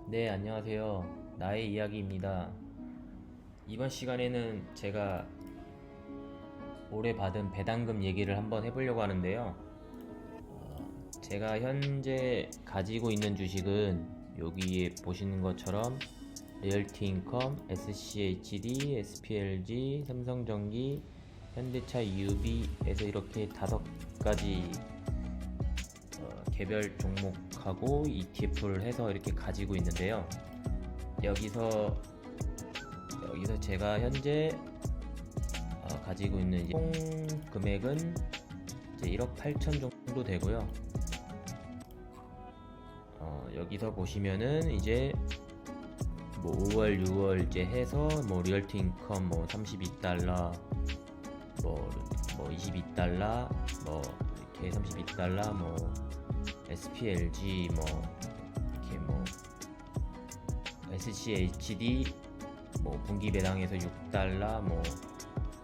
네, 안녕하세요. 나의 이야기입니다. 이번 시간에는 제가 올해 받은 배당금 얘기를 한번 해보려고 하는데요. 제가 현재 가지고 있는 주식은 여기에 보시는 것처럼 리얼티인컴, SCHD, SPLG, 삼성전기, 현대차 EUB에서 이렇게 5가지 개별 종목하고 ETF를 해서 이렇게 가지고 있는데요. 여기서 제가 현재 가지고 있는 총 금액은 이제 1억 8천 정도 되고요. 여기서 보시면은 이제 뭐 5월, 6월 이제 해서 뭐 리얼티 인컴 뭐 32달러, 뭐 22달러, 뭐 이렇게 32달러, 뭐 SPLG 뭐 이렇게 뭐 SCHD 뭐 분기 배당에서 6달러 뭐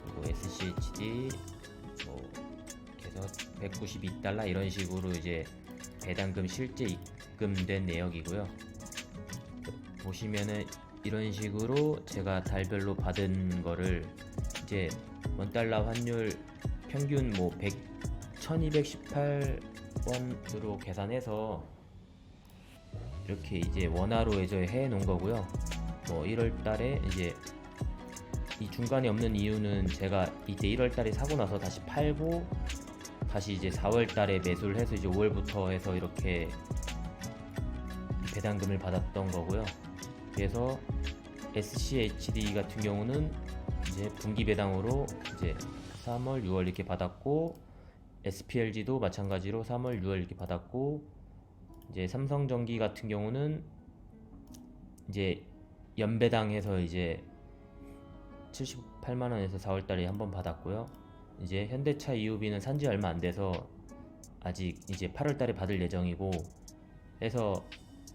그리고 SCHD 뭐 이렇게 해서 192달러 이런 식으로 이제 배당금 실제 입금된 내역이고요. 보시면은 이런 식으로 제가 달별로 받은 거를 이제 원달러 환율 평균 뭐 1218원으로 계산해서 이렇게 이제 원화로 해서 해 놓은 거고요. 뭐 1월 달에 이제 이 중간에 없는 이유는 제가 이때 1월 달에 사고 나서 다시 팔고 다시 이제 4월 달에 매수를 해서 이제 5월부터 해서 이렇게 배당금을 받았던 거고요. 그래서 SCHD 같은 경우는 이제 분기 배당으로 이제 3월, 6월 이렇게 받았고 SPLG도 마찬가지로 3월, 6월 이렇게 받았고 이제 삼성전기 같은 경우는 이제 연배당해서 이제 78만 원에서 4월 달에 한번 받았고요. 이제 현대차 EUB는 산지 얼마 안 돼서 아직 이제 8월 달에 받을 예정이고 해서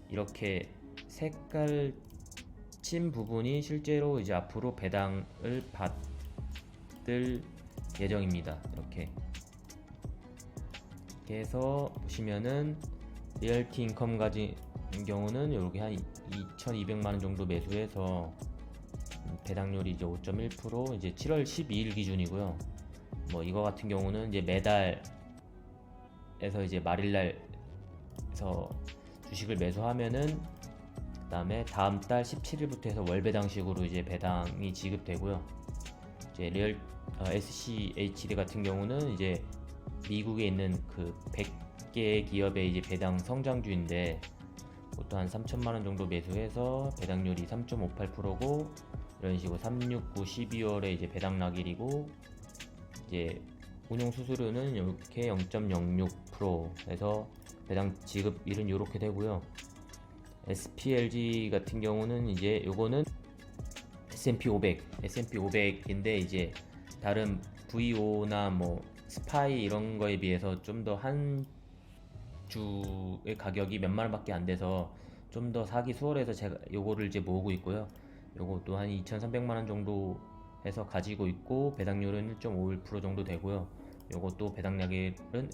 이렇게 색깔 친 부분이 실제로 이제 앞으로 배당을 받을 예정입니다. 이렇게 해서 보시면은 리얼티 인컴 가진 경우는 이렇게 한 2,200만원 정도 매수해서 배당률이 이제 5.1% 이제 7월 12일 기준이고요. 뭐 이거 같은 경우는 이제 매달에서 이제 말일날에서 주식을 매수하면은 그다음에 다음 달 17일부터 해서 월 배당식으로 이제 배당이 지급되고요. 이제 SCHD 같은 경우는 이제 미국에 있는 그 100개의 기업의 이제 배당 성장주인데 보통 한 3천만 원 정도 매수해서 배당률이 3.58%고 이런 식으로 369 12월에 이제 배당 낙일이고 이제 운용 수수료는 이렇게 0.06%에서 배당 지급일은 이렇게 되고요. SPLG 같은 경우는 이제 요거는 S&P 500인데 이제 다른 VO나 뭐 스파이 이런 거에 비해서 좀 더 한 주의 가격이 몇만 원밖에 안 돼서 좀 더 사기 수월해서 제가 요거를 이제 모으고 있고요. 요것도 한 2,300만 원 정도 해서 가지고 있고 배당률은 1.51% 정도 되고요. 요것도 배당량일은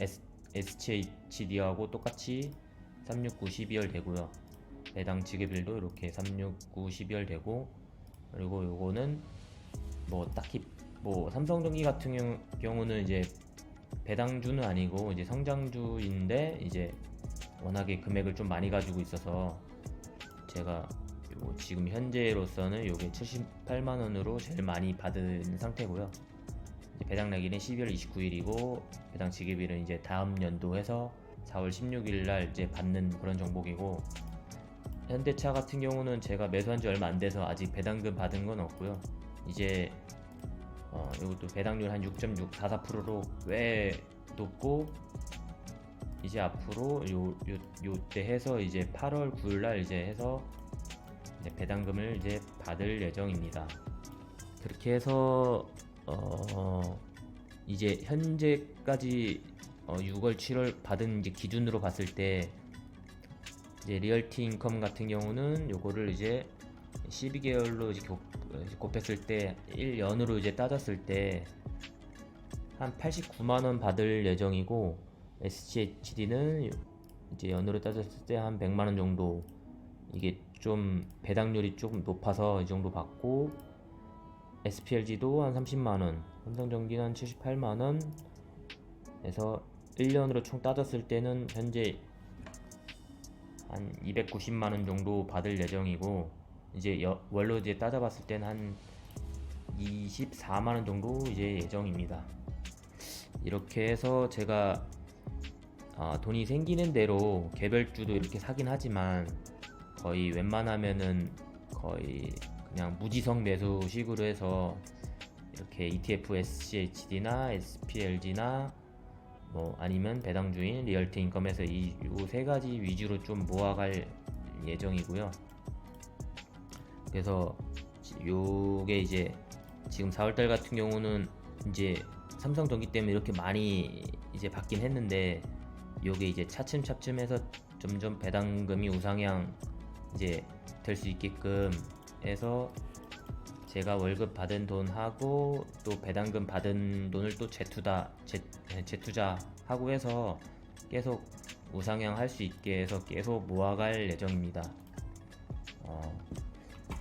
SHD하고 똑같이 369 12월 되고요. 배당 지급일도 이렇게 369 12월 되고 그리고 요거는 뭐 딱히 뭐 삼성전기 같은 경우는 이제 배당주는 아니고 이제 성장주인데 이제 워낙에 금액을 좀 많이 가지고 있어서 제가 요 지금 현재로서는 요게 78만 원으로 제일 많이 받은 상태고요. 이제 배당 날기는 12월 29일이고 배당 지급일은 이제 다음 연도 해서 4월 16일 날 이제 받는 그런 종목이고 현대차 같은 경우는 제가 매수한 지 얼마 안 돼서 아직 배당금 받은 건 없고요. 이제 이것도 배당률 한 6.644%로 꽤 높고 이제 앞으로 요때 해서 이제 8월 9일 날 이제 해서 이제 배당금을 이제 받을 예정입니다. 그렇게 해서 이제 현재까지 6월, 7월 받은 이제 기준으로 봤을 때 이제 리얼티 인컴 같은 경우는 요거를 이제 12개월로 이제 곱했을 때 1년으로 이제 따졌을 때 한 89만원 받을 예정이고 SCHD는 이제 연으로 따졌을 때 한 100만원 정도 이게 좀 배당률이 조금 높아서 이 정도 받고, SPLG도 한 30만원, 삼성전기는 한 78만원 에서 1년으로 총 따졌을 때는 현재 한 290만원 정도 받을 예정이고, 이제 월로 이제 따져봤을 때는 한 24만원 정도 이제 예정입니다. 이렇게 해서 제가 돈이 생기는 대로 개별주도 이렇게 사긴 하지만, 거의 웬만하면은 거의 그냥 무지성 매수 식으로 해서 이렇게 ETF SCHD나 SPLG나 뭐 아니면 배당주인 리얼트 인컴에서 이 세 가지 위주로 좀 모아갈 예정이고요. 그래서 요게 이제 지금 4월달 같은 경우는 이제 삼성전기 때문에 이렇게 많이 이제 받긴 했는데, 요게 이제 차츰차츰해서 점점 배당금이 우상향 이제 될 수 있게끔 해서, 제가 월급 받은 돈하고 또 배당금 받은 돈을 또 재투자하고 해서 계속 우상향 할 수 있게 해서 계속 모아갈 예정입니다.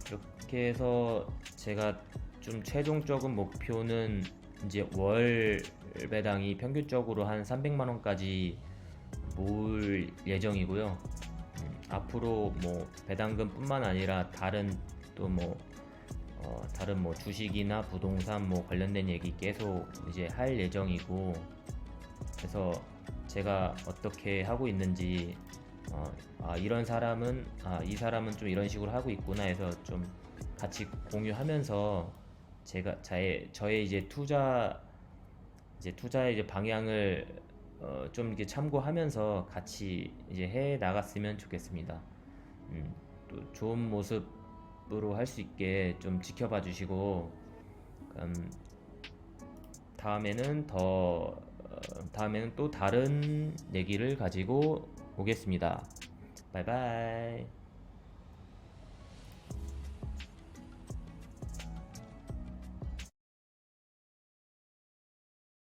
이렇게 해서 제가 좀 최종적인 목표는 이제 월 배당이 평균적으로 한 300만원까지 모을 예정이고요. 앞으로 뭐 배당금 뿐만 아니라 다른 또 뭐 다른 뭐 주식이나 부동산 뭐 관련된 얘기 계속 이제 할 예정이고, 그래서 제가 어떻게 하고 있는지, 이런 사람은 이 사람은 좀 이런 식으로 하고 있구나 해서 좀 같이 공유하면서, 저의 이제 투자의 이제 방향을 좀 이렇게 참고하면서 같이 이제 해 나갔으면 좋겠습니다. 또 좋은 모습으로 할 수 있게 좀 지켜봐 주시고, 다음에는 다음에는 또 다른 얘기를 가지고 오겠습니다. 바이바이.